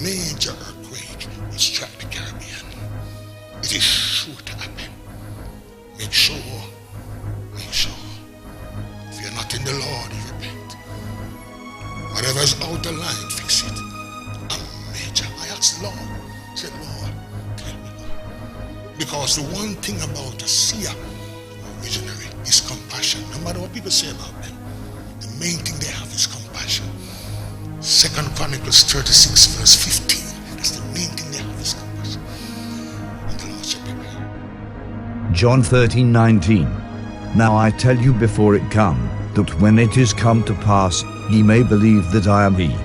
major earthquake will strike the Caribbean. It is sure to happen. Make sure. If you're not in the Lord, you repent. Whatever's out of line, fix it. A major. I asked the Lord. I said, Lord, tell me, Lord. Because the one thing about a seer or visionary is compassion. No matter what people say about them, the main thing they have is compassion. 2 Chronicles 36 verse 15. That's the main thing they have is compassion. And the Lord said, prepare. John 13:19. Now I tell you before it come, that when it is come to pass, ye may believe that I am he.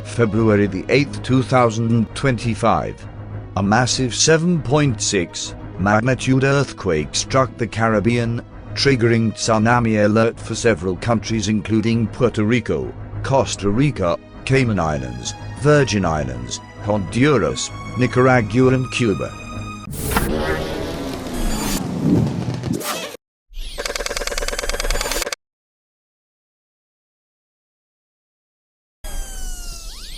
February the 8th, 2025. A massive 7.6 magnitude earthquake struck the Caribbean, triggering tsunami alert for several countries including Puerto Rico, Costa Rica, Cayman Islands, Virgin Islands, Honduras, Nicaragua and Cuba.